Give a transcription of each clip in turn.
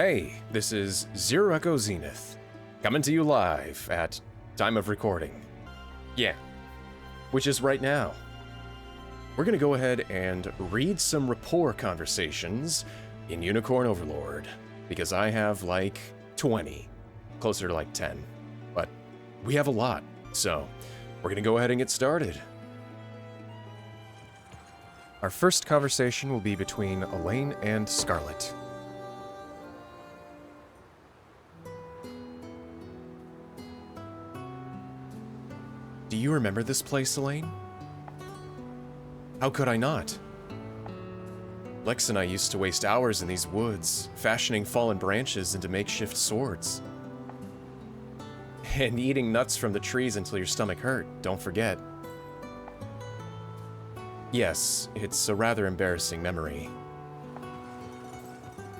Hey, this is ZeroEchoZenith, coming to you live at time of recording. Yeah, which is right now. We're gonna go ahead and read some Rapport conversations in Unicorn Overlord, because I have like 20, closer to like 10, but we have a lot, so we're gonna go ahead and get started. Our first conversation will be between Elaine and Scarlet. Do you remember this place, Elaine? How could I not? Lex and I used to waste hours in these woods, fashioning fallen branches into makeshift swords. And eating nuts from the trees until your stomach hurt, don't forget. Yes, it's a rather embarrassing memory.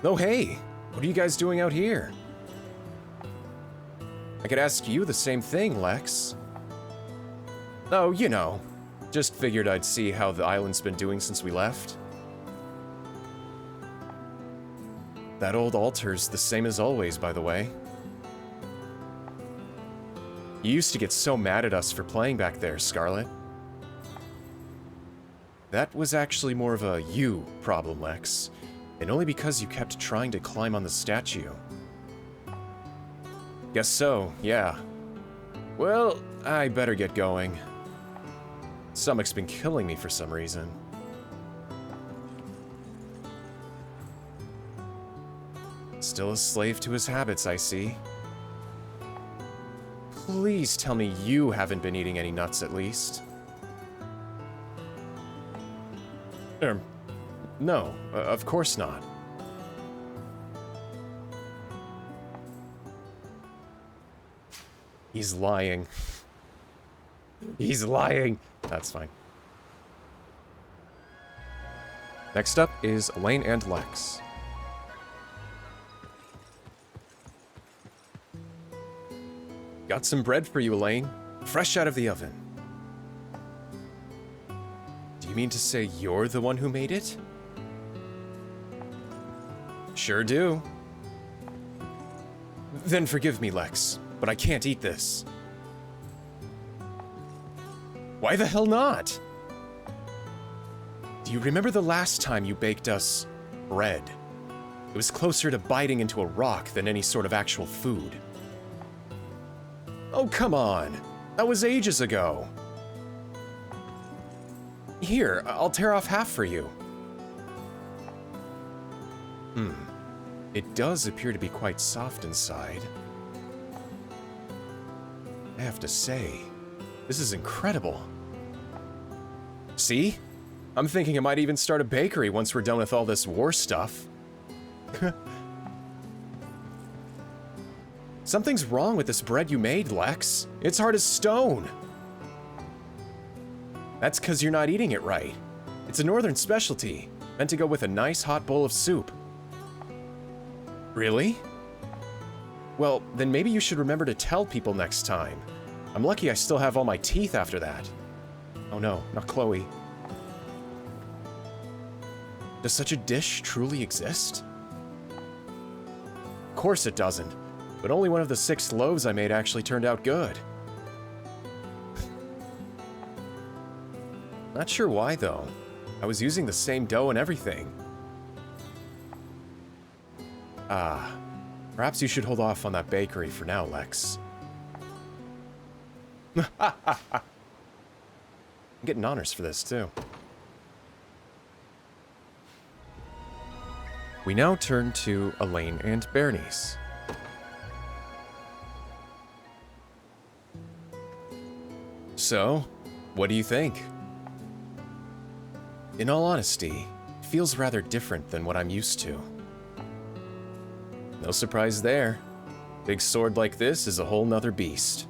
Oh hey, what are you guys doing out here? I could ask you the same thing, Lex. Oh, you know, just figured I'd see how the island's been doing since we left. That old altar's the same as always, by the way. You used to get so mad at us for playing back there, Scarlet. That was actually more of a you problem, Lex, and only because you kept trying to climb on the statue. Guess so, yeah. Well, I better get going. Stomach's been killing me for some reason. Still a slave to his habits, I see. Please tell me you haven't been eating any nuts at least. No, of course not. He's lying. He's lying. That's fine. Next up is Elaine and Lex. Got some bread for you, Elaine. Fresh out of the oven. Do you mean to say you're the one who made it? Sure do. Then forgive me, Lex, but I can't eat this. Why the hell not? Do you remember the last time you baked us bread? It was closer to biting into a rock than any sort of actual food. Oh, come on. That was ages ago. Here, I'll tear off half for you. It does appear to be quite soft inside. I have to say, this is incredible. See? I'm thinking I might even start a bakery once we're done with all this war stuff. Something's wrong with this bread you made, Lex. It's hard as stone. That's 'cause you're not eating it right. It's a northern specialty, meant to go with a nice hot bowl of soup. Really? Well, then maybe you should remember to tell people next time. I'm lucky I still have all my teeth after that. Oh no, not Chloe. Does such a dish truly exist? Of course it doesn't, but only one of the 6 loaves I made actually turned out good. Not sure why though. I was using the same dough and everything. Perhaps you should hold off on that bakery for now, Lex. I'm getting honors for this, too. We now turn to Elaine and Bernice. So, what do you think? In all honesty, it feels rather different than what I'm used to. No surprise there. Big sword like this is a whole nother beast.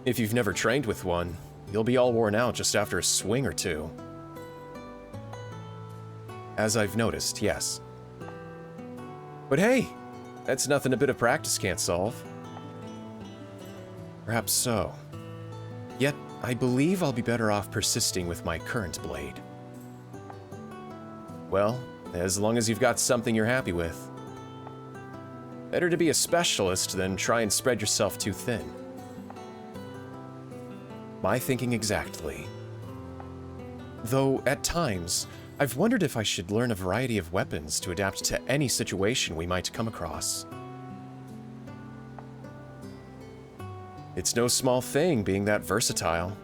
If you've never trained with one, you'll be all worn out just after a swing or two. As I've noticed, yes. But hey, that's nothing a bit of practice can't solve. Perhaps so. Yet, I believe I'll be better off persisting with my current blade. Well, as long as you've got something you're happy with. Better to be a specialist than try and spread yourself too thin. My thinking exactly. Though, at times, I've wondered if I should learn a variety of weapons to adapt to any situation we might come across. It's no small thing being that versatile.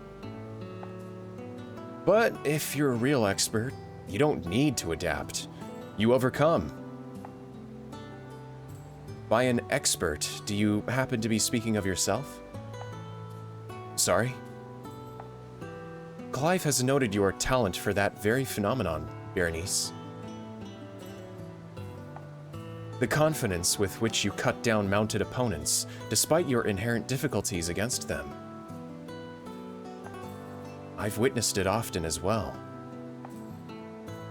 But if you're a real expert, you don't need to adapt. You overcome. By an expert, do you happen to be speaking of yourself? Sorry? Clive has noted your talent for that very phenomenon, Berenice. The confidence with which you cut down mounted opponents, despite your inherent difficulties against them. I've witnessed it often as well.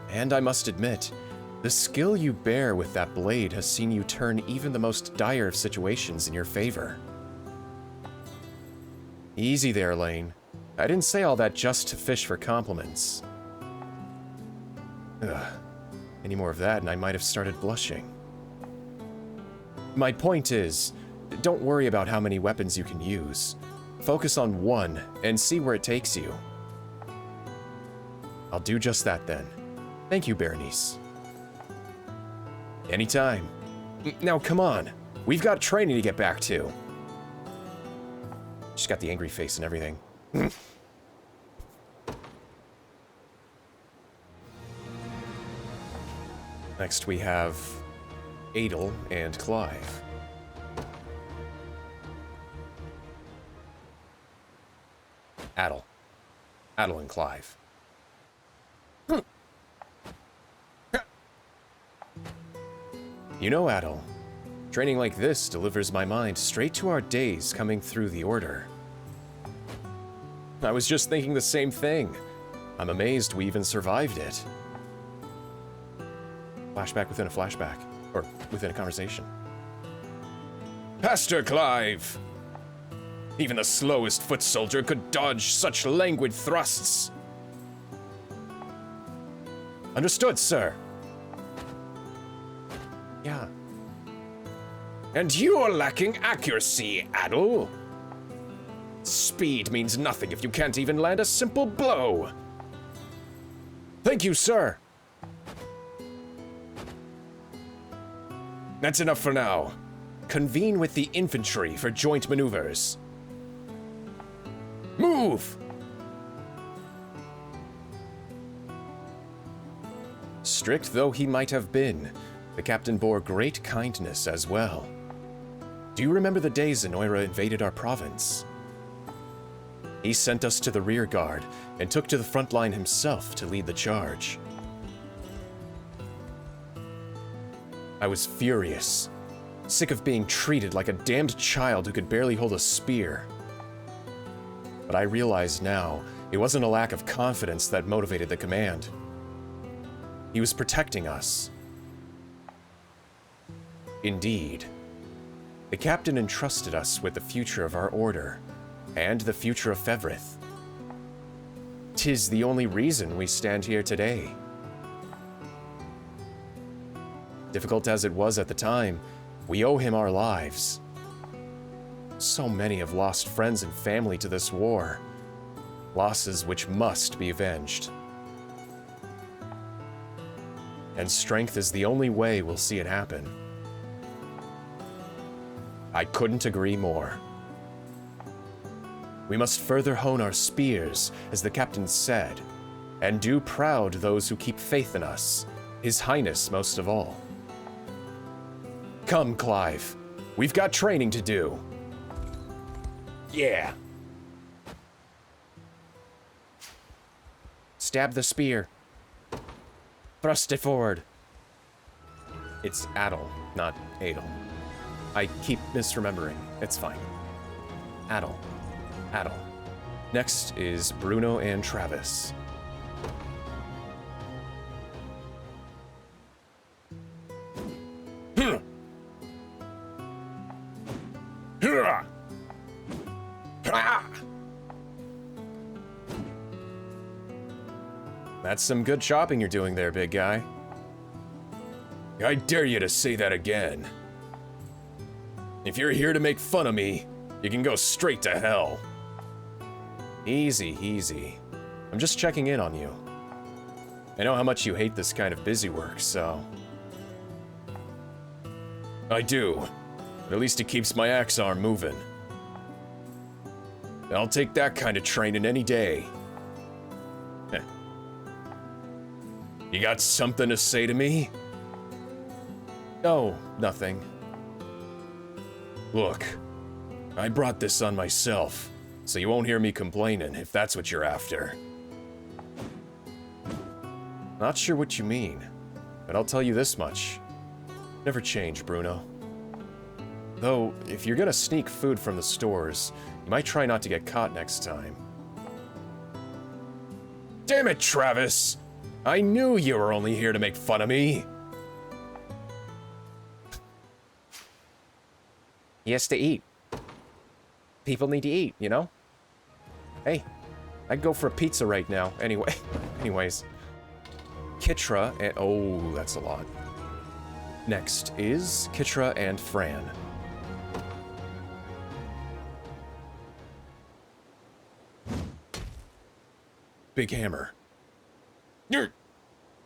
And I must admit, the skill you bear with that blade has seen you turn even the most dire of situations in your favor. Easy there, Lane. I didn't say all that just to fish for compliments. Ugh. Any more of that and I might have started blushing. My point is, don't worry about how many weapons you can use. Focus on one and see where it takes you. I'll do just that then. Thank you, Berenice. Anytime. Now come on, we've got training to get back to. She's got the angry face and everything. Next we have Adel and Clive. Adel and Clive. You know, Adel, training like this delivers my mind straight to our days coming through the Order. I was just thinking the same thing. I'm amazed we even survived it. Flashback within a flashback, or within a conversation. Pastor Clive! Even the slowest foot soldier could dodge such languid thrusts. Understood, sir. Yeah. And you're lacking accuracy, Adel. Speed means nothing if you can't even land a simple blow. Thank you, sir. That's enough for now. Convene with the infantry for joint maneuvers. Move! Strict though he might have been, the captain bore great kindness as well. Do you remember the days Zenoira invaded our province? He sent us to the rear guard and took to the front line himself to lead the charge. I was furious, sick of being treated like a damned child who could barely hold a spear. But I realize now it wasn't a lack of confidence that motivated the command. He was protecting us. Indeed. The captain entrusted us with the future of our order, and the future of Fevrith. 'Tis the only reason we stand here today. Difficult as it was at the time, we owe him our lives. So many have lost friends and family to this war, losses which must be avenged. And strength is the only way we'll see it happen. I couldn't agree more. We must further hone our spears, as the captain said, and do proud those who keep faith in us, His Highness most of all. Come, Clive. We've got training to do. Yeah. Stab the spear. Thrust it forward. It's Adel, not Adel. I keep misremembering. It's fine. Adel. Next is Bruno and Travis. That's some good chopping you're doing there, big guy. I dare you to say that again. If you're here to make fun of me, you can go straight to hell. Easy, easy. I'm just checking in on you. I know how much you hate this kind of busy work, so... I do. But at least it keeps my axe arm moving. I'll take that kind of training any day. Heh. You got something to say to me? No, nothing. Look, I brought this on myself, so you won't hear me complaining if that's what you're after. Not sure what you mean, but I'll tell you this much. Never change, Bruno. Though, if you're gonna sneak food from the stores, you might try not to get caught next time. Damn it, Travis! I knew you were only here to make fun of me! He has to eat. People need to eat, you know? Hey, I'd go for a pizza right now, anyway. Anyways. Kitra and... oh, that's a lot. Next is Kitra and Fran. Big Hammer.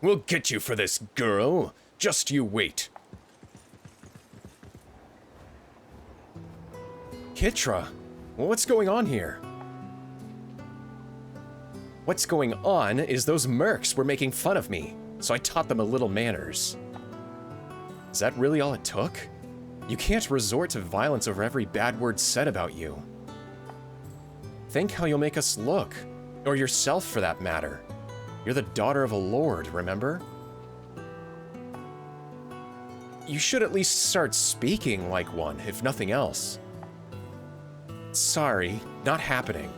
We'll get you for this, girl. Just you wait. Kitra, what's going on here? What's going on is those mercs were making fun of me, so I taught them a little manners. Is that really all it took? You can't resort to violence over every bad word said about you. Think how you'll make us look, or yourself for that matter. You're the daughter of a lord, remember? You should at least start speaking like one, if nothing else. Sorry, not happening.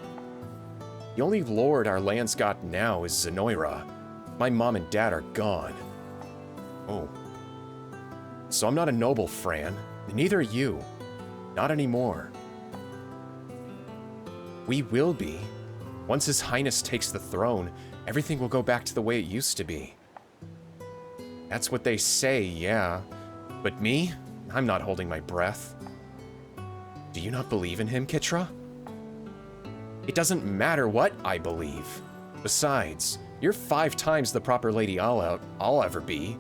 The only lord our land's got now is Zenoira. My mom and dad are gone. Oh. So I'm not a noble, Fran. Neither are you. Not anymore. We will be. Once His Highness takes the throne, everything will go back to the way it used to be. That's what they say, yeah. But me? I'm not holding my breath. Do you not believe in him, Kitra? It doesn't matter what I believe. Besides, you're 5 times the proper lady I'll ever be.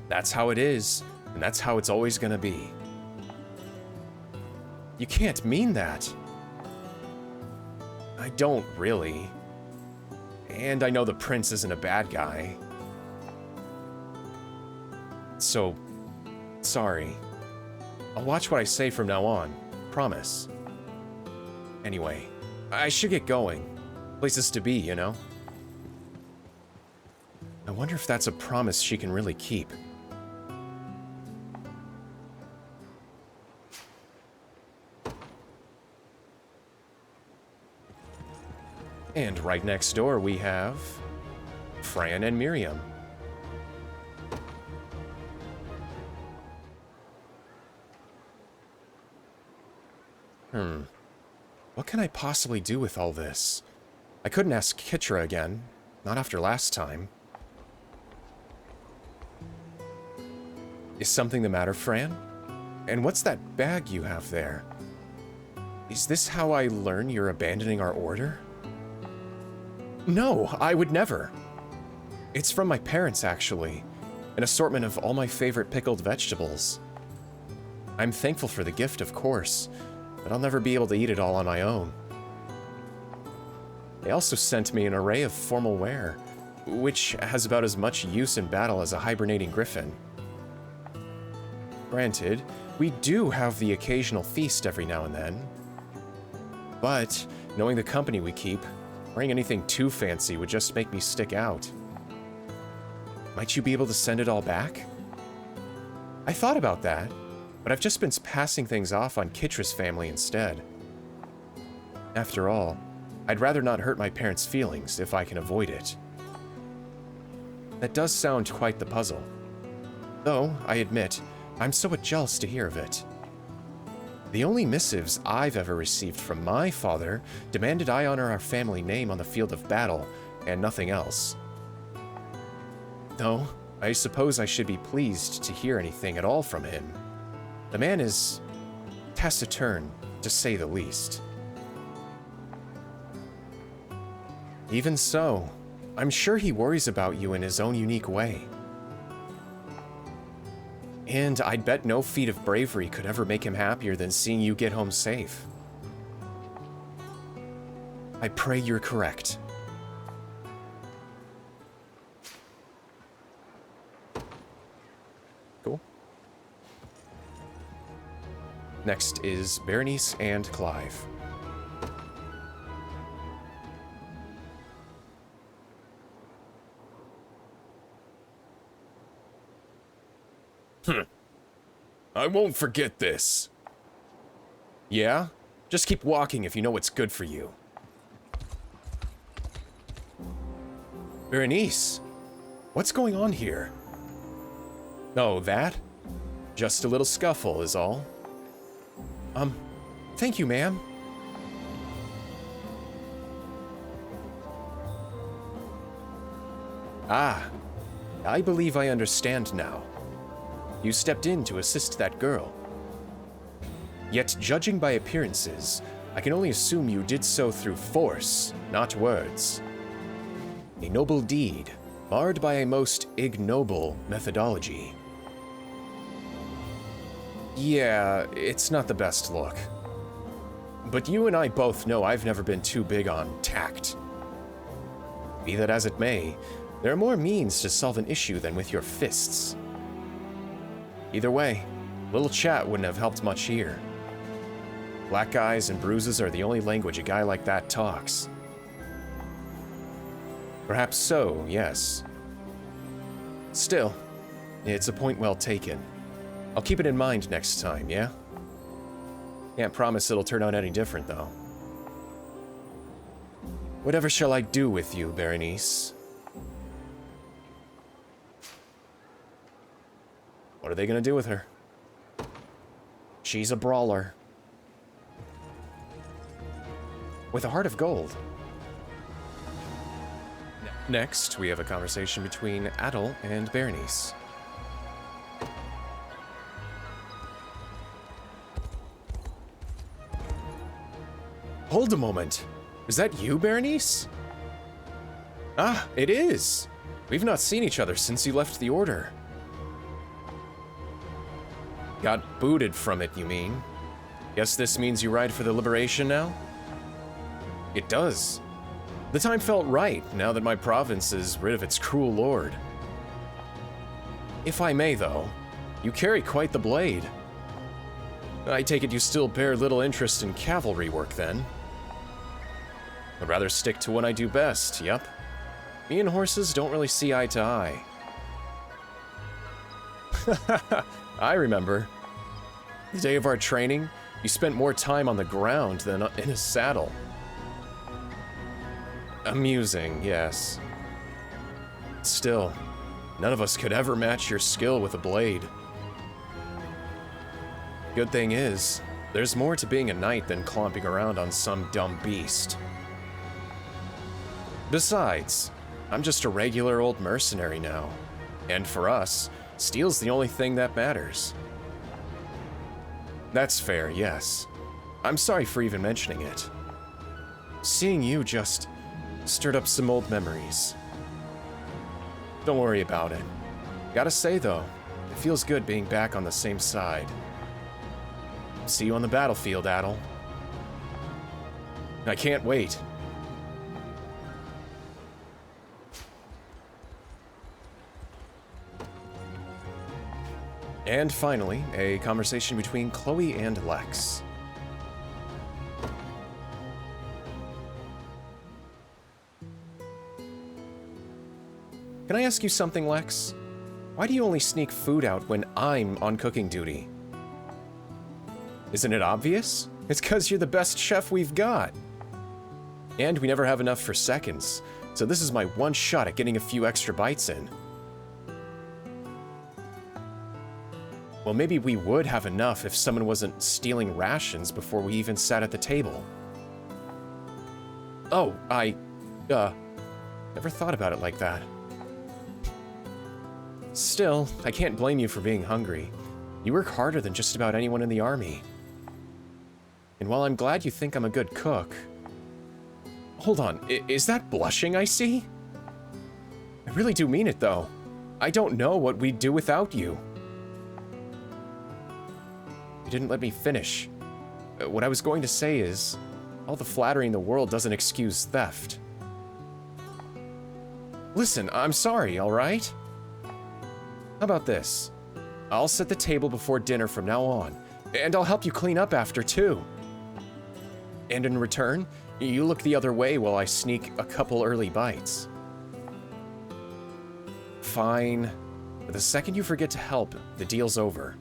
That's how it is, and that's how it's always gonna be. You can't mean that. I don't really. And I know the prince isn't a bad guy. So, sorry. I'll watch what I say from now on. Promise. Anyway, I should get going. Places to be, you know? I wonder if that's a promise she can really keep. And right next door we have Fran and Miriam. What can I possibly do with all this? I couldn't ask Kitra again, not after last time. Is something the matter, Fran? And what's that bag you have there? Is this how I learn you're abandoning our order? No, I would never. It's from my parents, actually. An assortment of all my favorite pickled vegetables. I'm thankful for the gift, of course, but I'll never be able to eat it all on my own. They also sent me an array of formal wear, which has about as much use in battle as a hibernating griffin. Granted, we do have the occasional feast every now and then. But, knowing the company we keep, wearing anything too fancy would just make me stick out. Might you be able to send it all back? I thought about that, but I've just been passing things off on Kitra's family instead. After all, I'd rather not hurt my parents' feelings if I can avoid it. That does sound quite the puzzle. Though, I admit, I'm somewhat jealous to hear of it. The only missives I've ever received from my father demanded I honor our family name on the field of battle, and nothing else. Though, I suppose I should be pleased to hear anything at all from him. The man is taciturn, to say the least. Even so, I'm sure he worries about you in his own unique way. And I'd bet no feat of bravery could ever make him happier than seeing you get home safe. I pray you're correct. Cool. Next is Berenice and Clive. I won't forget this. Yeah? Just keep walking if you know what's good for you. Berenice, what's going on here? Oh, that? Just a little scuffle is all. Thank you, ma'am. Ah, I believe I understand now. You stepped in to assist that girl. Yet, judging by appearances, I can only assume you did so through force, not words. A noble deed, marred by a most ignoble methodology. Yeah, it's not the best look. But you and I both know I've never been too big on tact. Be that as it may, there are more means to solve an issue than with your fists. Either way, little chat wouldn't have helped much here. Black eyes and bruises are the only language a guy like that talks. Perhaps so, yes. Still, it's a point well taken. I'll keep it in mind next time, yeah? Can't promise it'll turn out any different, though. Whatever shall I do with you, Berenice? What are they gonna do with her? She's a brawler. With a heart of gold. Next, we have a conversation between Adel and Berenice. Hold a moment. Is that you, Berenice? Ah, it is. We've not seen each other since you left the Order. Got booted from it, you mean? Guess this means you ride for the Liberation now? It does. The time felt right, now that my province is rid of its cruel lord. If I may, though, you carry quite the blade. I take it you still bear little interest in cavalry work, then? I'd rather stick to what I do best, yup. Me and horses don't really see eye to eye. I remember. The day of our training, you spent more time on the ground than in a saddle. Amusing, yes. Still, none of us could ever match your skill with a blade. Good thing is, there's more to being a knight than clomping around on some dumb beast. Besides, I'm just a regular old mercenary now, and for us, steel's the only thing that matters. That's fair, yes. I'm sorry for even mentioning it. Seeing you just stirred up some old memories. Don't worry about it. Gotta say though, it feels good being back on the same side. See you on the battlefield, Adel. I can't wait. And finally, a conversation between Chloe and Lex. Can I ask you something, Lex? Why do you only sneak food out when I'm on cooking duty? Isn't it obvious? It's 'cause you're the best chef we've got. And we never have enough for seconds, so this is my one shot at getting a few extra bites in. Well, maybe we would have enough if someone wasn't stealing rations before we even sat at the table. Oh, never thought about it like that. Still, I can't blame you for being hungry. You work harder than just about anyone in the army. And while I'm glad you think I'm a good cook... Hold on, is that blushing I see? I really do mean it, though. I don't know what we'd do without you. You didn't let me finish. What I was going to say is, all the flattery in the world doesn't excuse theft. Listen, I'm sorry, all right? How about this? I'll set the table before dinner from now on, and I'll help you clean up after, too. And in return, you look the other way while I sneak a couple early bites. Fine. But the second you forget to help, the deal's over.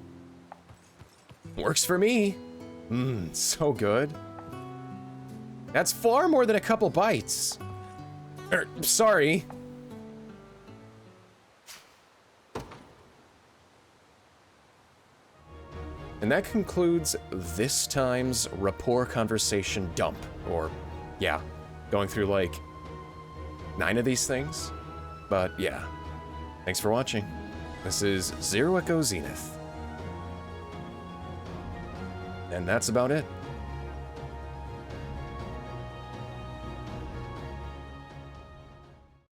Works for me. So good. That's far more than a couple bites. Sorry. And that concludes this time's Rapport conversation dump. Or, yeah, going through like 9 of these things. But yeah, thanks for watching. This is ZeroEchoZenith. And that's about it.